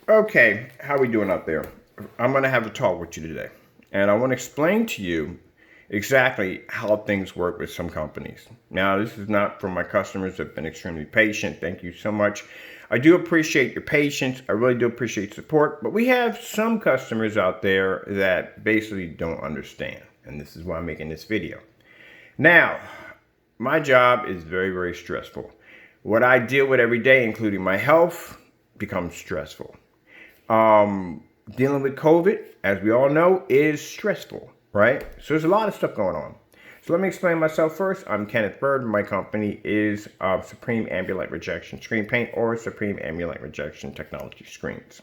Okay, how we doing out there? I'm going to have a talk with you today. And I want to explain to you exactly how things work with some companies. Now, this is not for my customers that have been extremely patient. Thank you so much. I do appreciate your patience. I really do appreciate support. But we have some customers out there that basically don't understand. And this is why I'm making this video. Now, my job is very, very stressful. What I deal with every day, including my health, becomes stressful. Dealing with COVID, as we all know, is stressful, right? So there's a lot of stuff going on. So let me explain myself first. I'm Kenneth Bird. My company is Supreme Ambient Rejection Screen Paint, or Supreme Ambient Rejection Technology Screens.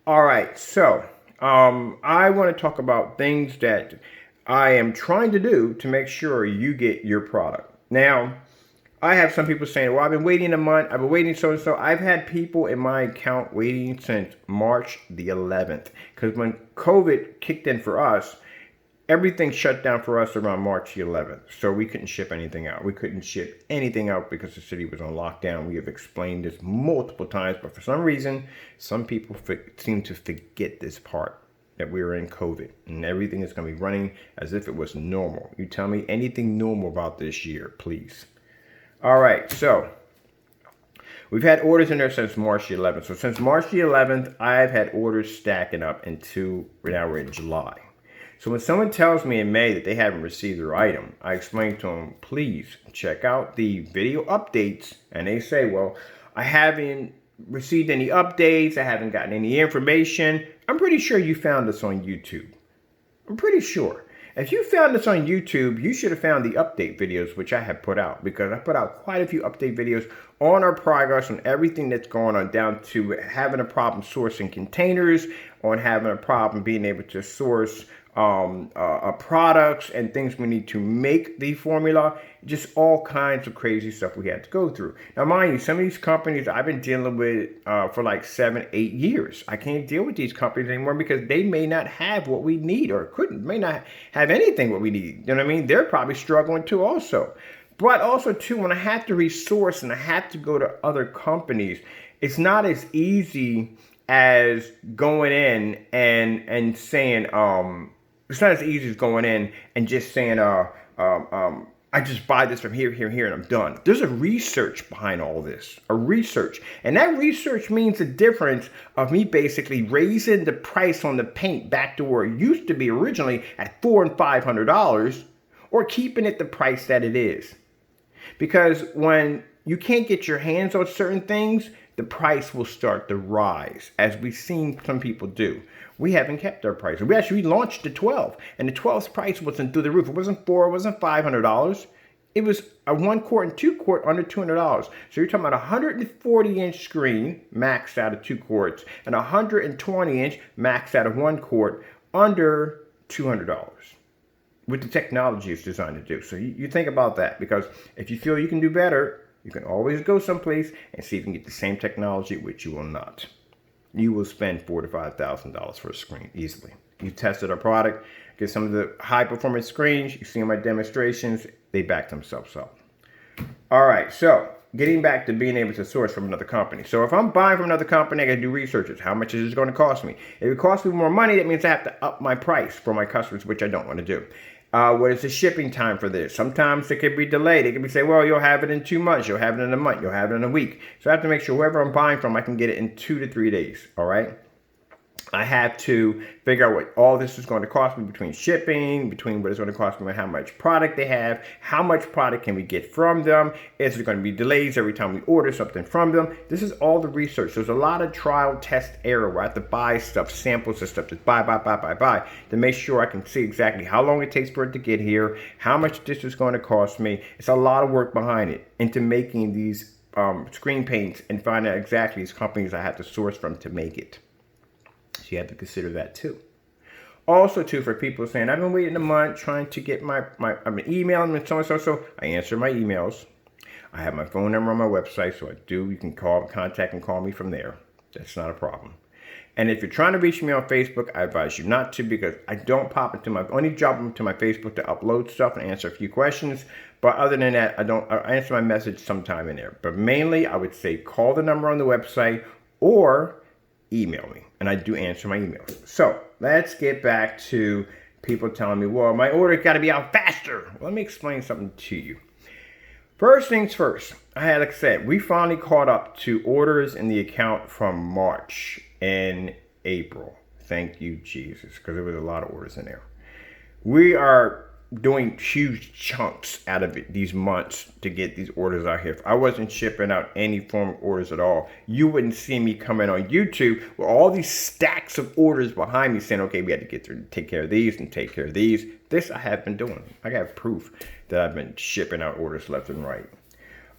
All right, so I want to talk about things that I am trying to do to make sure you get your product. Now, I have some people saying, well, I've been waiting a month. I've been waiting so. I've had people in my account waiting since March the 11th. Because when COVID kicked in for us, everything shut down for us around March the 11th. So we couldn't ship anything out. We couldn't ship anything out because the city was on lockdown. We have explained this multiple times. But for some reason, some people seem to forget this part, that we were in COVID. And everything is going to be running as if it was normal. You tell me anything normal about this year, please. All right, so we've had orders in there since March the 11th. So since March the 11th, I've had orders stacking up into, now we're in July. So when someone tells me in May that they haven't received their item, I explain to them, please check out the video updates. And they say, well, I haven't received any updates. I haven't gotten any information. I'm pretty sure you found this on YouTube. I'm pretty sure. If you found this on YouTube, you should have found the update videos, which I have put out, because I put out quite a few update videos on our progress, on everything that's going on, down to having a problem sourcing containers, on having a problem being able to source products and things we need to make the formula, just all kinds of crazy stuff we had to go through. Now, mind you, some of these companies I've been dealing with for like 7-8 years. I can't deal with these companies anymore because they may not have what we need, or may not have anything what we need. You know what I mean? They're probably struggling too also. But also too, when I have to resource and I have to go to other companies, it's not as easy as going in and saying, it's not as easy as going in and just saying, I just buy this from here, and I'm done. There's a research behind all this, a research. And that research means the difference of me basically raising the price on the paint back to where it used to be originally at $400 and $500, or keeping it the price that it is. Because when you can't get your hands on certain things, the price will start to rise, as we've seen some people do. We haven't kept our price. We actually launched the 12, and the 12's price wasn't through the roof. It wasn't $400, it wasn't $500. It was a 1 quart and 2 quart under $200. So you're talking about a 140-inch screen maxed out of 2 quarts and a 120-inch maxed out of 1 quart under $200. With the technology it's designed to do. So you think about that, because if you feel you can do better, you can always go someplace and see if you can get the same technology, which you will not. You will spend $4,000 to $5,000 for a screen easily. You tested our product, get some of the high performance screens, you see in my demonstrations, they back themselves up. All right, so getting back to being able to source from another company. So if I'm buying from another company, I got to do researches. How much is this going to cost me? If it costs me more money, that means I have to up my price for my customers, which I don't want to do. What is the shipping time for this? Sometimes it could be delayed. It could be say, well, you'll have it in 2 months. You'll have it in a month. You'll have it in a week. So I have to make sure whoever I'm buying from, I can get it in 2 to 3 days. All right. I have to figure out what all this is going to cost me, between shipping, between what it's going to cost me and how much product they have, how much product can we get from them, is there going to be delays every time we order something from them. This is all the research. There's a lot of trial, test, error where I have to buy stuff, samples of stuff, just buy, to make sure I can see exactly how long it takes for it to get here, how much this is going to cost me. It's a lot of work behind it into making these screen paints and finding out exactly these companies I have to source from to make it. So you have to consider that too. Also too, for people saying, I've been waiting a month trying to get I've been emailing them and so. I answer my emails. I have my phone number on my website, so you can contact and call me from there. That's not a problem. And if you're trying to reach me on Facebook, I advise you not to, because I don't only drop into my Facebook to upload stuff and answer a few questions. But other than that, I answer my message sometime in there. But mainly, I would say call the number on the website, or email me, and I do answer my emails. So let's get back to people telling me, well, my order got to be out faster. Let me explain something to you. First things first, like I said, we finally caught up to orders in the account from March and April. Thank you, Jesus, because there was a lot of orders in there. We are doing huge chunks out of it these months to get these orders out here. If I wasn't shipping out any form of orders at all, you wouldn't see me coming on YouTube with all these stacks of orders behind me saying, okay, we had to get through, take care of these and take care of these. This I have been doing. I got proof that I've been shipping out orders left and right.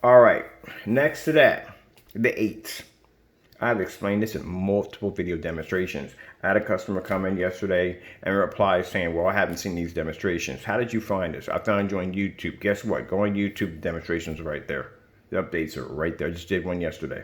All right, next to that, the 8s. I've explained this in multiple video demonstrations. I had a customer come in yesterday and reply saying, well, I haven't seen these demonstrations. How did you find this? I found you on YouTube. Guess what? Go on YouTube, the demonstrations are right there. The updates are right there. I just did one yesterday.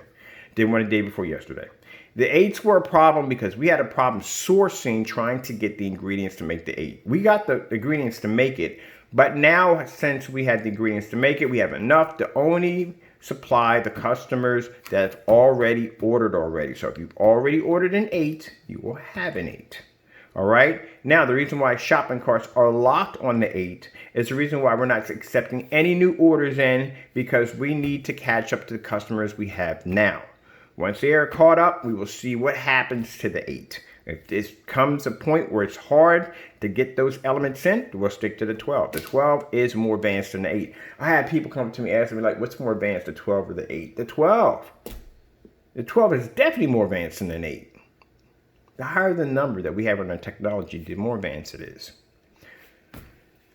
Did one the day before yesterday. The 8s were a problem because we had a problem sourcing, trying to get the ingredients to make the 8. We got the ingredients to make it, but now since we had the ingredients to make it, we have enough to only supply the customers that have already ordered already. So if you've already ordered an 8, you will have an 8. All right. Now, the reason why shopping carts are locked on the 8 is the reason why we're not accepting any new orders in, because we need to catch up to the customers we have now. Once they are caught up, we will see what happens to the 8. If this comes a point where it's hard to get those elements in, we'll stick to the 12. The 12 is more advanced than the 8. I had people come to me asking me, like, what's more advanced, the 12 or the 8? The 12. The 12 is definitely more advanced than an 8. The higher the number that we have in our technology, the more advanced it is.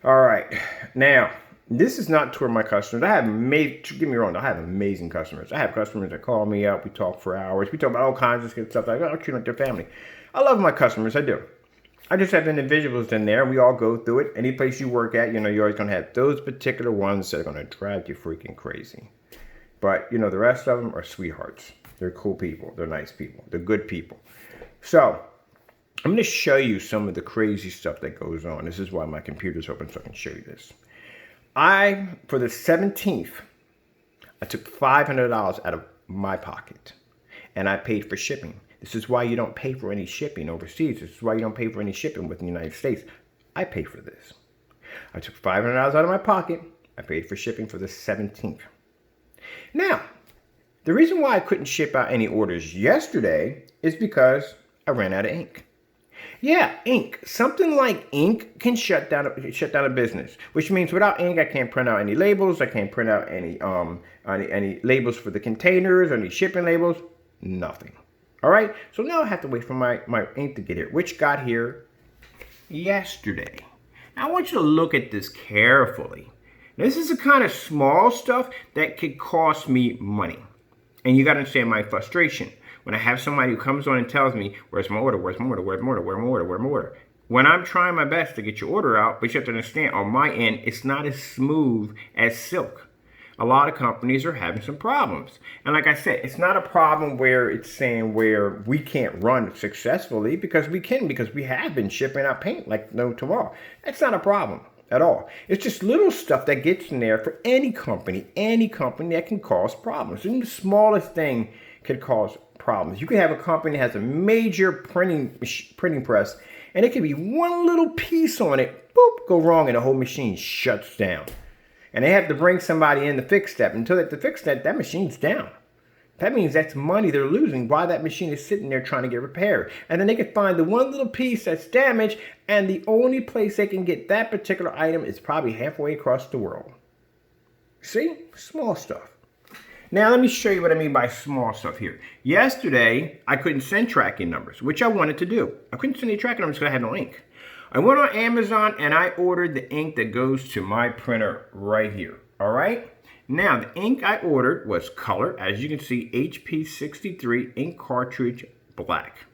All right. Now, this is not toward my customers. I have get me wrong, I have amazing customers. I have customers that call me up. We talk for hours. We talk about all kinds of good stuff. Like, oh, treat like their family. I love my customers. I do. I just have individuals in there. We all go through it. Any place you work at, you're always going to have those particular ones that are going to drive you freaking crazy. But, the rest of them are sweethearts. They're cool people. They're nice people. They're good people. So, I'm going to show you some of the crazy stuff that goes on. This is why my computer's open, so I can show you this. For the 17th, I took $500 out of my pocket, and I paid for shipping. This is why you don't pay for any shipping overseas. This is why you don't pay for any shipping within the United States. I pay for this. I took $500 out of my pocket. I paid for shipping for the 17th. Now, the reason why I couldn't ship out any orders yesterday is because I ran out of ink. Yeah, ink. Something like ink can shut down a business, which means without ink, I can't print out any labels. I can't print out any labels for the containers, any shipping labels, nothing. All right, so now I have to wait for my ink to get here, which got here yesterday. Now I want you to look at this carefully. This is the kind of small stuff that could cost me money. And you got to understand my frustration. When I have somebody who comes on and tells me, where's my order, where's my order, where's my order, where's my order, where's my order? When I'm trying my best to get your order out, but you have to understand, on my end, it's not as smooth as silk. A lot of companies are having some problems. And like I said, it's not a problem where it's saying where we can't run successfully, because we can, because we have been shipping out paint like no tomorrow. That's not a problem at all. It's just little stuff that gets in there for any company that can cause problems. And the smallest thing could cause problems. You could have a company that has a major printing press, and it could be one little piece on it, boop, go wrong, and the whole machine shuts down. And they have to bring somebody in to fix that. Until they have to fix that, that machine's down. That means that's money they're losing while that machine is sitting there trying to get repaired. And then they can find the one little piece that's damaged, and the only place they can get that particular item is probably halfway across the world. See? Small stuff. Now, let me show you what I mean by small stuff here. Yesterday, I couldn't send tracking numbers, which I wanted to do. I couldn't send any tracking numbers because I had no ink. I went on Amazon and I ordered the ink that goes to my printer right here. All right? Now, the ink I ordered was color. As you can see, HP63 ink cartridge black.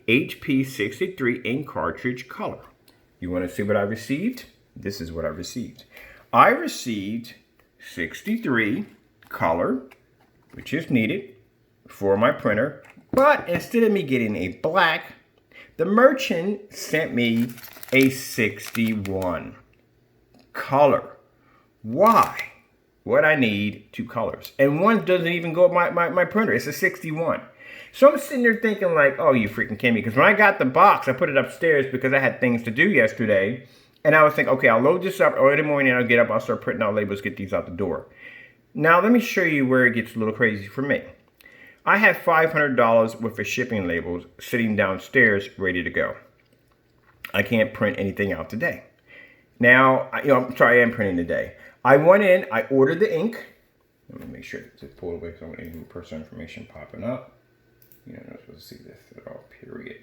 HP63 ink cartridge color. You want to see what I received? This is what I received. I received 63 color, which is needed for my printer. But instead of me getting a black, the merchant sent me a 61 color. Why? What I need, two colors. And one doesn't even go with my printer. It's a 61. So I'm sitting there thinking like, oh, you freaking kidding me? Because when I got the box, I put it upstairs because I had things to do yesterday. And I was thinking, okay, I'll load this up early in the morning. I'll get up. I'll start printing out labels, get these out the door. Now, let me show you where it gets a little crazy for me. I have $500 worth of shipping labels sitting downstairs ready to go. I can't print anything out today. Now, I'm sorry, I am printing today. I went in, I ordered the ink. Let me make sure to pull away so I don't need any personal information popping up. You're not supposed to see this at all, period.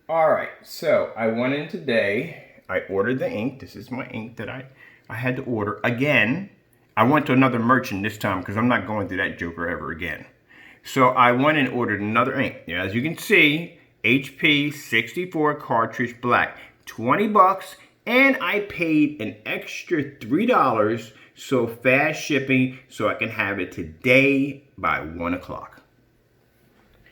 All right, so I went in today. I ordered the ink. This is my ink that I had to order. Again, I went to another merchant this time because I'm not going through that joker ever again. So I went and ordered another ink. Now, as you can see, HP 64 cartridge black, 20 bucks, and I paid an extra $3 so fast shipping so I can have it today by 1 o'clock.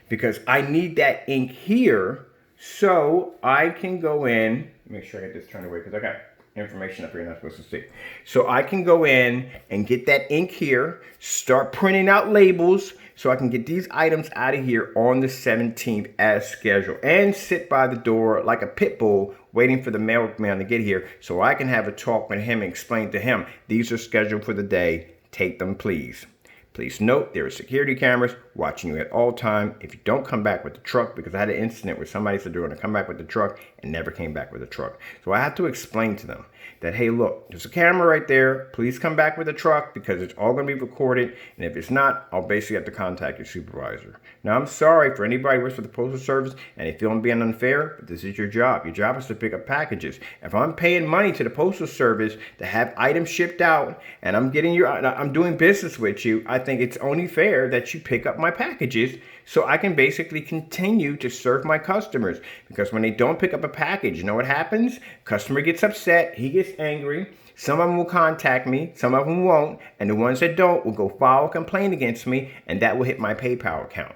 Because I need that ink here so I can go in, make sure I get this turned away because I got information up here you're not supposed to see. So I can go in and get that ink here, start printing out labels so I can get these items out of here on the 17th as scheduled and sit by the door like a pit bull waiting for the mailman to get here so I can have a talk with him and explain to him, these are scheduled for the day, take them please. Please note there are security cameras watching you at all time. If you don't come back with the truck, because I had an incident where somebody said they were going to come back with the truck and never came back with the truck. So I had to explain to them that, hey, look, there's a camera right there. Please come back with the truck because it's all going to be recorded. And if it's not, I'll basically have to contact your supervisor. Now, I'm sorry for anybody who works for the Postal Service and they feel I'm being unfair, but this is your job. Your job is to pick up packages. If I'm paying money to the Postal Service to have items shipped out and I'm doing business with you, I think it's only fair that you pick up my packages so I can basically continue to serve my customers. Because when they don't pick up a package, you know what happens? Customer gets upset, he gets angry. Some of them will contact me, some of them won't, and the ones that don't will go file a complaint against me, and that will hit my PayPal account.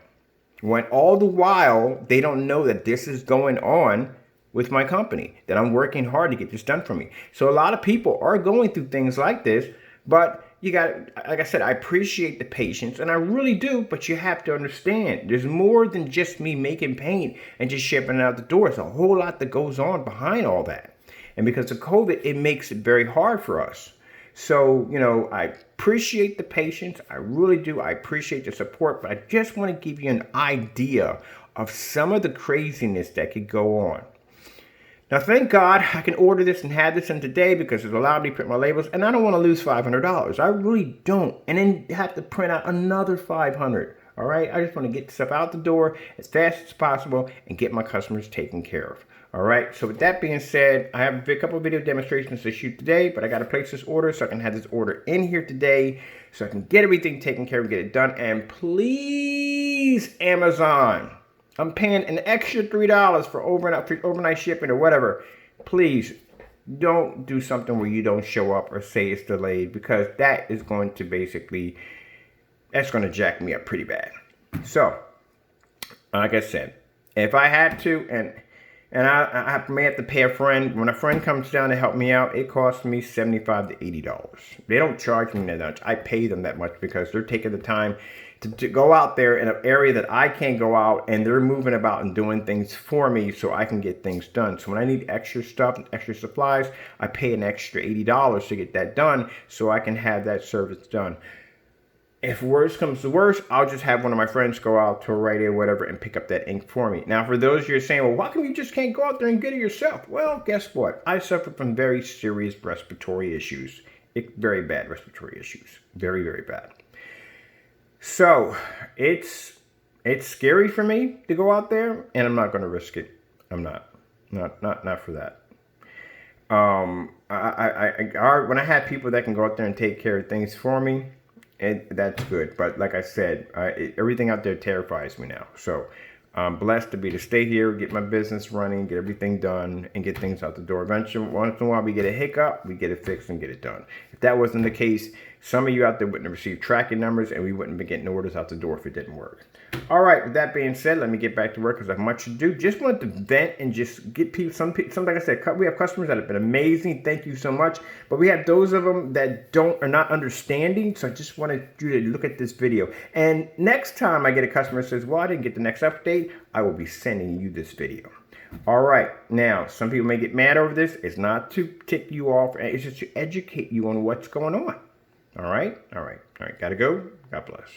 When all the while, they don't know that this is going on with my company, that I'm working hard to get this done for me. So a lot of people are going through things like this, but you got, like I said, I appreciate the patience, and I really do, but you have to understand, there's more than just me making paint and just shipping it out the door. There's a whole lot that goes on behind all that. And because of COVID, it makes it very hard for us. So, I appreciate the patience. I really do. I appreciate the support, but I just want to give you an idea of some of the craziness that could go on. Now, thank God I can order this and have this in today because it's allowed me to print my labels, and I don't want to lose $500. I really don't. And then have to print out another $500. All right? I just want to get stuff out the door as fast as possible and get my customers taken care of. All right? So with that being said, I have a couple of video demonstrations to shoot today, but I got to place this order so I can have this order in here today so I can get everything taken care of and get it done. And please, Amazon, I'm paying an extra $3 for overnight shipping or whatever. Please don't do something where you don't show up or say it's delayed, because that is going to that's going to jack me up pretty bad. So, like I said, if I had to, and I may have to pay a friend. When a friend comes down to help me out, it costs me $75 to $80. They don't charge me that much. I pay them that much because they're taking the time to go out there in an area that I can't go out, and they're moving about and doing things for me so I can get things done. So when I need extra stuff and extra supplies, I pay an extra $80 to get that done so I can have that service done. If worse comes to worse, I'll just have one of my friends go out to a Rite Aid or whatever and pick up that ink for me. Now, for those of you saying, well, why come you just can't go out there and get it yourself? Well, guess what? I suffer from very serious respiratory issues. Very bad respiratory issues. Very, very bad. So, it's scary for me to go out there, and I'm not going to risk it. I'm not for that. When I have people that can go out there and take care of things for me, that's good. But like I said, everything out there terrifies me now. So I'm blessed to be to stay here, get my business running, get everything done, and get things out the door. Eventually, once in a while, we get a hiccup, we get it fixed and get it done. If that wasn't the case, Some of you out there wouldn't have received tracking numbers, and we wouldn't be getting orders out the door if it didn't work. All right, with that being said, let me get back to work because I have much to do. Just wanted to vent and just get people, some like I said, we have customers that have been amazing. Thank you so much. But we have those of them that are not understanding. So I just wanted you to look at this video. And next time I get a customer that says, well, I didn't get the next update, I will be sending you this video. All right. Now, some people may get mad over this. It's not to tick you off. It's just to educate you on what's going on. All right. All right. All right. Gotta go. God bless.